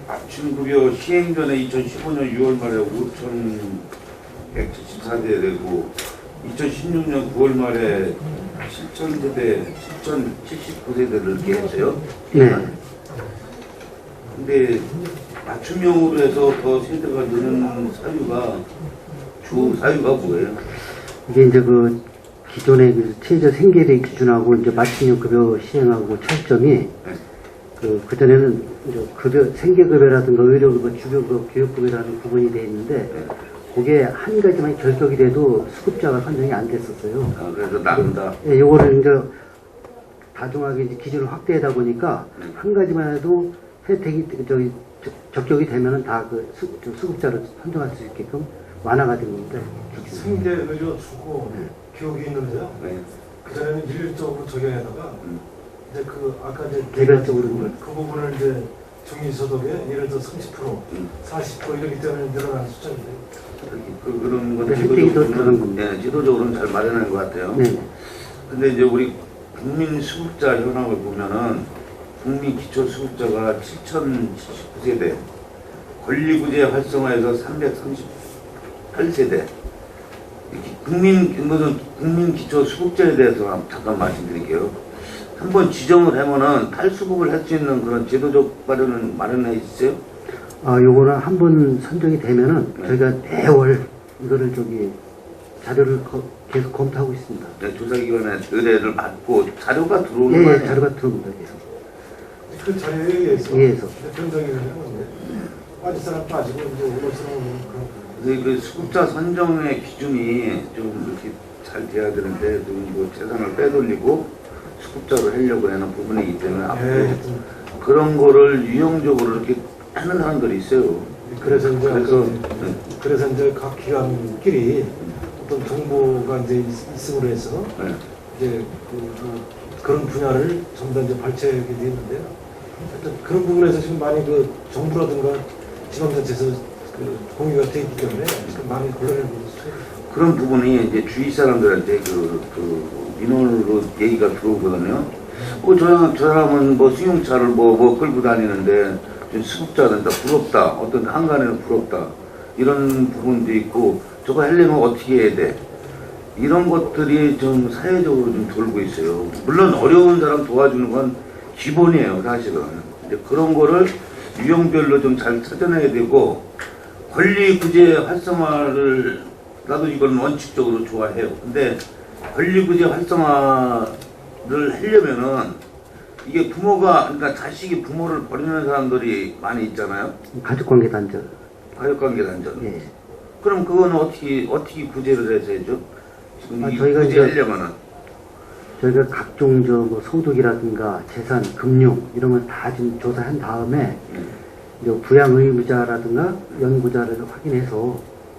Speaker 5: 맞춤 급여 시행 전에 2015년 6월 말에 5,174대 되고 2016년 9월 말에 7,000세대, 7,079세대를 이렇게 했어요.
Speaker 4: 네.
Speaker 5: 근데 맞춤형으로 해서 더 세대가 느는 주 사유가 뭐예요?
Speaker 4: 이게 이제 그 기존의 그 최저 생계비 기준하고 이제 맞춤형 급여 시행하고 차이점이 그전에는 이제 급여, 생계급여라든가 의료급여, 주교급여, 교육급여라는 구분이 되어 있는데 그게 한 가지만 결격이 돼도 수급자가 선정이 안 됐었어요.
Speaker 5: 그래서 나눈다.
Speaker 4: 예, 요거를 이제 다중하게 이제 기준을 확대하다 보니까 한 가지만 해도 혜택이 적격이 되면은 다 그 수급자로 선정할 수 있게끔 완화가 된 겁니다.
Speaker 3: 생계 의료 주고 교육이 있는데요.
Speaker 5: 네.
Speaker 3: 그전에는 일률적으로 적용하다가 이제 아까 이제
Speaker 4: 개별적으로
Speaker 3: 그 부분을 이제 중위소득에 예를 들어 30%, 40% 이렇기 때문에 늘어나는 숫자인데.
Speaker 5: 그런 건
Speaker 4: 네, 혜택이 더 들어간 겁니다.
Speaker 5: 네, 지도적으로는 잘 마련한 것 같아요.
Speaker 4: 네.
Speaker 5: 근데 이제 우리 국민 수급자 현황을 보면은 국민 기초 수급자가 7,079세대, 권리구제 활성화에서 338세대, 국민 기초 수급제에 대해서 잠깐 말씀드릴게요. 한번 지정을 하면은 탈수급을 할 수 있는 그런 제도적 마련은 마련해 있어요?
Speaker 4: 요거는 한번 선정이 되면은
Speaker 5: 네.
Speaker 4: 저희가 매월 이거를 자료를 계속 검토하고 있습니다.
Speaker 5: 네, 조사기관에 의뢰를 받고 자료가 들어오는
Speaker 4: 예,
Speaker 5: 거
Speaker 4: 예,
Speaker 5: 아니에요?
Speaker 4: 자료가 들어옵니다. 계속.
Speaker 3: 그 자리에 의해서
Speaker 4: 의해서.
Speaker 3: 변동이면 빠질 사람 빠지고 이제 오를 사람 오는 그런.
Speaker 5: 그래서 그 수급자 선정의 기준이 좀 이렇게 잘 돼야 되는데 좀 뭐 재산을 빼돌리고 수급자로 하려고 하는 부분이기 때문에 앞으로
Speaker 3: 하여튼
Speaker 5: 그런 거를 유형적으로 이렇게 하는 사람들이 있어요.
Speaker 3: 그래서 이제
Speaker 5: 네.
Speaker 3: 그래서 이제 각 기관끼리 어떤 정보가 이제 있음으로 해서
Speaker 5: 네.
Speaker 3: 이제 그런 분야를 전부 다 이제 발췌하게 돼 있는데요. 하여튼 그런 부분에서 지금 많이 그 정부라든가 지방자치에서 그 공유가 돼 있기 때문에 지금 많이 곤란해 보고 있어요.
Speaker 5: 그런 부분이 이제 주위 사람들한테 민원으로 얘기가 들어오거든요. 저 사람은 뭐 승용차를 뭐 끌고 다니는데 좀 수급자된다, 부럽다, 어떤 한간에는 부럽다, 이런 부분도 있고, 저거 하려면 어떻게 해야 돼? 이런 것들이 좀 사회적으로 좀 돌고 있어요. 물론 어려운 사람 도와주는 건 기본이에요, 사실은. 이제 그런 거를 유형별로 좀 잘 찾아내야 되고, 권리 구제 활성화를, 나도 이건 원칙적으로 좋아해요. 근데 권리 구제 활성화를 하려면은 이게 그러니까 자식이 부모를 버리는 사람들이 많이 있잖아요.
Speaker 4: 가족관계 단절.
Speaker 5: 가족관계 단절.
Speaker 4: 예.
Speaker 5: 그럼 그거는 어떻게 구제를 해서 해죠? 지금 이
Speaker 4: 저희가
Speaker 5: 구제하려면은.
Speaker 4: 저희가 각종 뭐 소득이라든가 재산, 금융 이런 걸 다 지금 조사한 다음에 이제 부양 의무자라든가 연구자를 확인해서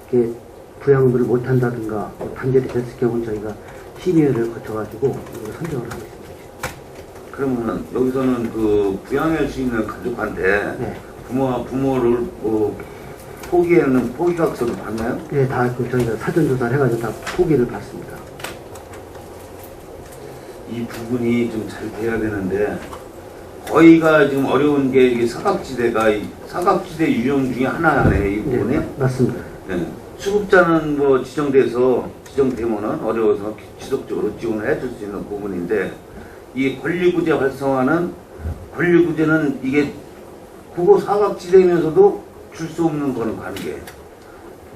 Speaker 4: 이게 부양을 못한다든가 단절이 됐을 경우는 저희가 심의회를 거쳐가지고 이걸 선정을 하고 있습니다.
Speaker 5: 그러면은 여기서는 그 부양할 수 있는 가족한테
Speaker 4: 네.
Speaker 5: 부모를 포기하는 포기각서를 받나요?
Speaker 4: 예, 다 저희가 사전조사를 해가지고 다 포기를 받습니다.
Speaker 5: 이 부분이 좀 잘 돼야 되는데 거의가 지금 어려운 게 이게 사각지대 유형 중에 하나네, 이 부분이.
Speaker 4: 네, 맞습니다.
Speaker 5: 네. 수급자는 뭐 지정되면은 어려워서 지속적으로 지원을 해줄 수 있는 부분인데, 이 권리구제 활성화는, 권리구제는 이게 국어 사각지대면서도 줄 수 없는 거는 관계.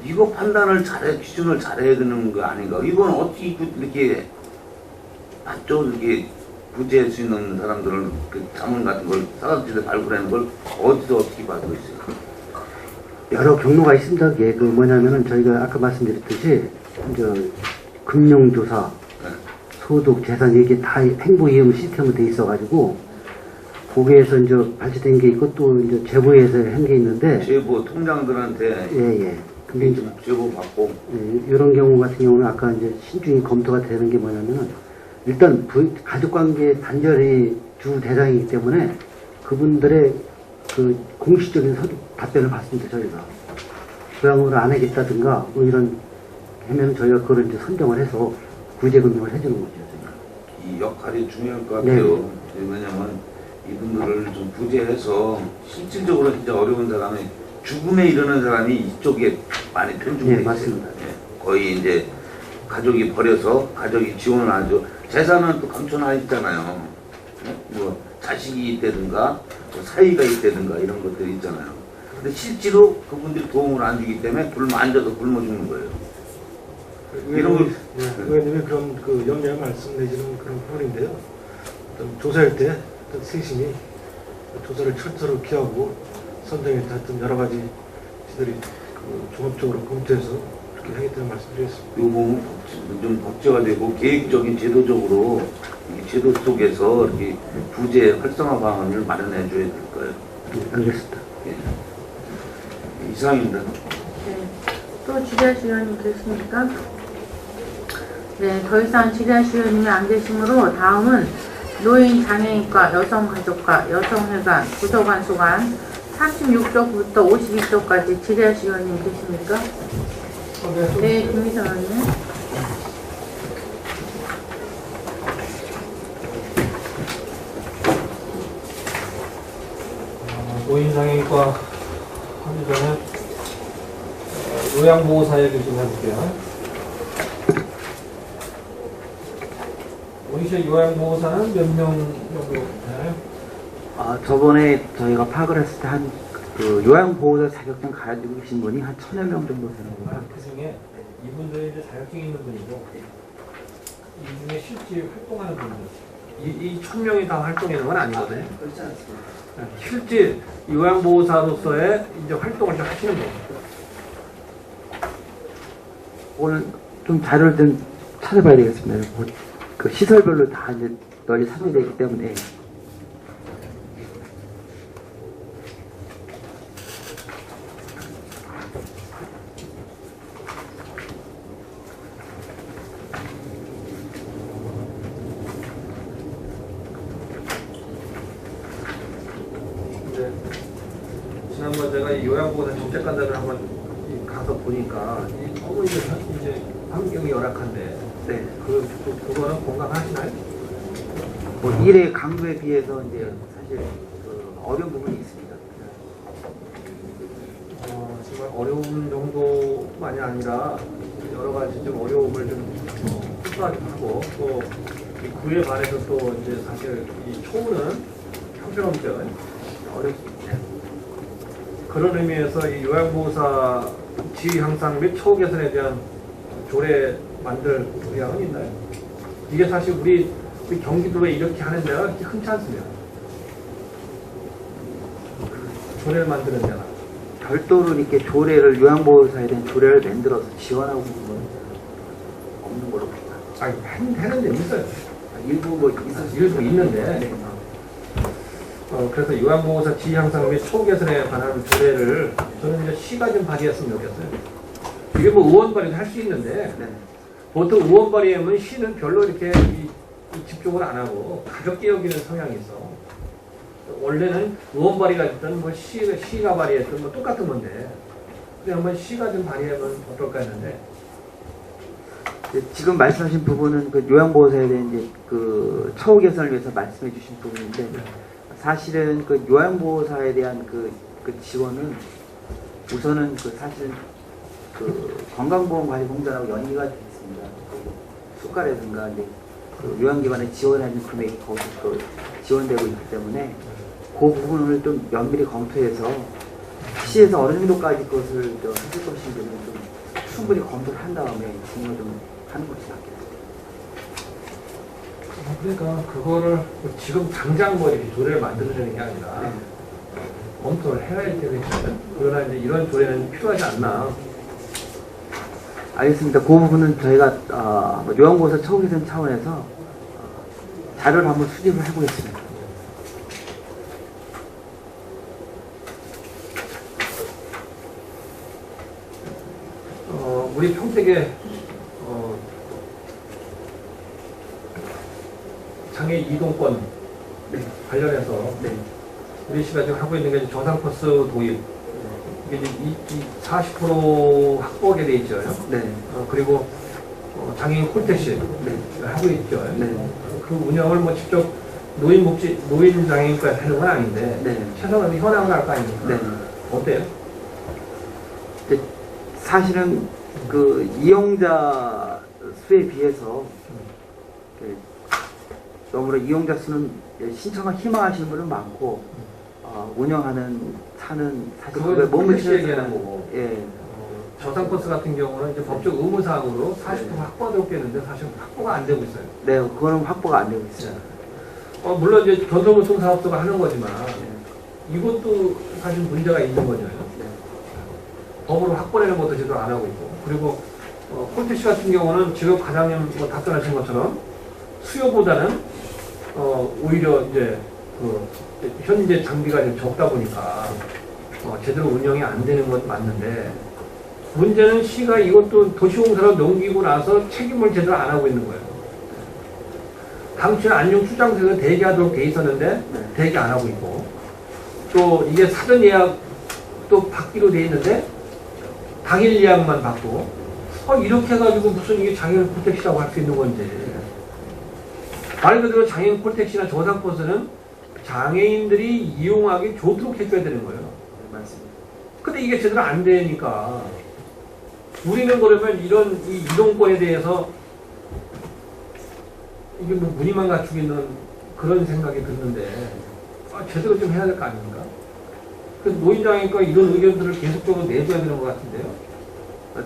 Speaker 5: 이거 판단을 기준을 잘해야 되는 거 아닌가? 이건 어떻게 이렇게 맞죠? 이렇게 구제할 수 있는 사람들은 그 자문 같은 걸 사각지대 발굴하는 걸 어디서 어떻게 받고 있어요?
Speaker 4: 여러 경로가 있습니다. 그게 뭐냐면은 저희가 아까 말씀드렸듯이 이제 금융조사,
Speaker 5: 네.
Speaker 4: 소득, 재산 이게 다 행보이행 시스템으로 돼 있어가지고 거기에서 이제 발췌된 게 있고 또 이제 제보에서 한 게 있는데
Speaker 5: 제보 통장들한테
Speaker 4: 예예. 근데 이제
Speaker 5: 제보 받고
Speaker 4: 이런 경우 같은 경우는 아까 이제 신중히 검토가 되는 게 뭐냐면은 일단 가족관계 단절이 주 대상이기 때문에 그분들의 그 공식적인 답변을 받습니다. 저희가 부양을 안 하겠다든가 뭐 이런 하면 저희가 그걸 이제 선정을 해서 구제 금융을 해주는 거죠. 저희가.
Speaker 5: 이 역할이 중요할 것 같아요. 왜냐면 이분들을 좀 구제해서 실질적으로 진짜 어려운 사람이 죽음에 이르는 사람이 이쪽에 많이 편중돼 있어요.
Speaker 4: 맞습니다.
Speaker 5: 예. 거의 이제 가족이 버려서 가족이 지원을 안 하죠. 재산은 또 감춰놔 있잖아요. 뭐 자식이 있다든가 사위가 있다든가 이런 것들이 있잖아요. 근데 실제로 그분들이 도움을 안 주기 때문에 앉아서 굶어 죽는 거예요. 이런 걸
Speaker 3: 의원님이 그런 그 염려의 말씀 내지는 그런 부분인데요. 어떤 조사할 때 어떤 세심히 조사를 철저로 기하고 선정에 하여튼 여러 가지 시들이 그 종합적으로 검토해서 그렇게 하겠다는 말씀드리겠습니다.
Speaker 5: 요 부분 좀 법제화되고 계획적인 제도적으로 이 제도 속에서 이렇게 구제 활성화 방안을 마련해 줘야 될 거예요.
Speaker 4: 네, 알겠습니다.
Speaker 5: 예. 이상입니다.
Speaker 6: 네. 또 지리아시 의원님 계십니까? 네, 더 이상 지리아시 의원님이 안 계시므로 다음은 노인 장애인과 여성가족과 여성회관, 부서관수관 36쪽부터 52쪽까지 지리아시 의원님 계십니까? 네, 김미선 의원님.
Speaker 1: 노인장애인과 하기 전에 요양보호사 얘기 좀 해볼게요. 경기시의 요양보호사는 몇 명 정도 되나요?
Speaker 4: 저번에 저희가 파악을 했을 때 그 요양보호사 자격증 가지고 계신 분이 한 1000여 명 정도 되는 거예요.
Speaker 1: 그 중에 이분들이 이제 자격증이 있는 분이고 이 중에 실제 활동하는 분들 이 1000명이 다 활동하는 건 아니거든요.
Speaker 4: 그렇지 않습니다.
Speaker 1: 실제 요양보호사로서의 이제 활동을 좀 하시는 거예요.
Speaker 4: 오늘 좀 자료를 좀 찾아봐야 되겠습니다. 그 시설별로 다 이제 널리 찾아야 되기 때문에.
Speaker 1: 근데 지난번 제가 이 요양보호사 정책관단을 한번 가서 보니까 너무 이제 환경이 열악한데
Speaker 4: 네.
Speaker 1: 그거는 공감하시나요?
Speaker 4: 뭐 일의 강도에 비해서 이제 사실 그 어려운 부분이 있습니다.
Speaker 1: 정말 어려운 정도만이 아니라 여러 가지 좀 어려움을 좀 호소하고 또 그에 반해서 또 이제 사실 이 초우는 형편없죠. 어렵습니다. 그런 의미에서 이 요양보호사 지위 향상 및 처우 개선에 대한 조례 만들 의향은 있나요? 이게 사실 우리 경기도에 이렇게 하는 데가 그렇게 흔치 않습니다. 조례를 만드는 데가.
Speaker 4: 별도로 이렇게 조례를 요양보호사에 대한 조례를 만들어서 지원하고 있는 건 없는 걸로 봅니다.
Speaker 1: 아니, 하는 데 있어요.
Speaker 4: 일부 뭐 있을
Speaker 1: 일부 있는데. 그래서 요양보호사 지위 향상 및 처우 개선에 관한 조례를 저는 이제 시가 좀 발의했으면 좋겠어요. 이게 뭐 의원 발의도 할 수 있는데
Speaker 4: 네.
Speaker 1: 보통 의원 발의하면 시는 별로 이렇게 집중을 안 하고 가볍게 여기는 성향이 있어. 원래는 의원 발의가 있든 뭐 시가 발의했든 뭐 똑같은 건데 그냥 한번 시가 좀 발의하면 어떨까 했는데
Speaker 4: 지금 말씀하신 부분은 그 요양보호사에 대한 이제 그 처우 개선을 위해서 말씀해 주신 부분인데 사실은 그 요양보호사에 대한 그 지원은 우선은 그 사실은 그 건강보험관리공단하고 연계가 되어 있습니다. 수가라든가 이제 그 요양기관에 지원하는 금액이 거기서 또 지원되고 있기 때문에 그 부분을 좀 면밀히 검토해서 시에서 어느 정도까지 그것을 하실 것인지는 좀 충분히 검토를 한 다음에 진행을 좀 하는 것이 낫겠습니다.
Speaker 1: 그러니까 그거를 지금 당장 뭐 이렇게 조례를 만들어내는 게 아니라 검토를 해야 되겠죠. 그러나 이제 이런 조례는 필요하지 않나.
Speaker 4: 알겠습니다. 그 부분은 저희가 요양보호사 처우 개선 차원에서 자료를 한번 수집을 해보겠습니다.
Speaker 1: 우리 평택에 장애 이동권 관련해서 우리 시가 지금 하고 있는 게 저상 코스 도입 이게 이제 40% 확보하게 돼 있죠.
Speaker 4: 네.
Speaker 1: 그리고 장애인 콜택시 하고 있죠. 그 운영을 뭐 직접 노인 장애인까지 하는 건 아닌데 최소한 현황을 할 거 아닙니까? 어때요?
Speaker 4: 사실은 그 이용자 수에 비해서 너무나 이용자 수는 신청을 희망하시는 분은 많고 운영하는 사는 사실
Speaker 1: 그걸
Speaker 4: 몸을
Speaker 1: 콜택시 얘기하는 거고.
Speaker 4: 예.
Speaker 1: 저상 코스 같은 경우는 이제 법적 의무사항으로 40% 확보가 되었겠는데 사실 확보가 안 되고 있어요.
Speaker 4: 네, 그거는 확보가 안 되고 있어요.
Speaker 1: 물론 이제 전동운송 사업소가 하는 거지만 이것도 사실 문제가 있는 거죠. 법으로 확보되는 것도 제대로 안 하고 있고 그리고 콜택시 같은 경우는 지금 과장님 뭐 답변하신 것처럼 수요보다는 오히려 이제 그 현재 장비가 좀 적다 보니까 제대로 운영이 안 되는 건 맞는데 문제는 시가 이것도 도시공사로 넘기고 나서 책임을 제대로 안 하고 있는 거예요. 당초에 안녕 출장소에서 대기하도록 돼 있었는데 대기 안 하고 있고 또 이게 사전 예약도 받기로 돼 있는데 당일 예약만 받고 이렇게 해가지고 무슨 이게 장애인 콜택시라고 할 수 있는 건지 말 그대로 장애인 콜택시나 저상버스는 장애인들이 이용하기 좋도록 해줘야 되는 거예요.
Speaker 4: 맞습니다.
Speaker 1: 근데 이게 제대로 안 되니까 우리는 그러면 이 이동권에 대해서 이게 뭐 무늬만 갖추고 있는 그런 생각이 드는데 제대로 좀 해야 될 거 아닙니까? 그래서 노인장애인과 이런 의견들을 계속적으로 내줘야 되는 것 같은데요.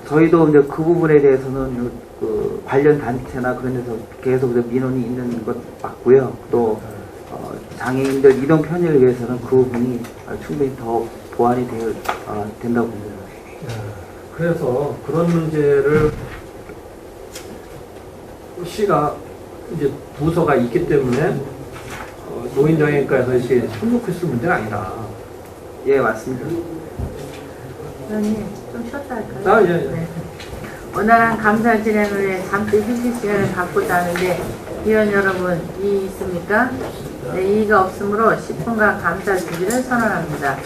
Speaker 7: 저희도 이제 그 부분에 대해서는 그 관련 단체나 그런 데서 계속 민원이 있는 것 맞고요. 또 장애인들 이동 편의를 위해서는 그 부분이 충분히 더 보완이 된다고 봅니다.
Speaker 1: 그래서 그런 문제를 시가 이제 부서가 있기 때문에 노인장애인과에서 이렇게 손놓고 문제가 아니다.
Speaker 7: 예, 맞습니다.
Speaker 6: 의원님 좀 쉬었다 할까요?
Speaker 1: 예.
Speaker 6: 네. 원활한 감사 진행을 위해 잠시 휴식 시간을 갖고자 하는데 위원 여러분 이의 있습니까? 네, 이의가 없으므로 10분간 감사 주기를 선언합니다.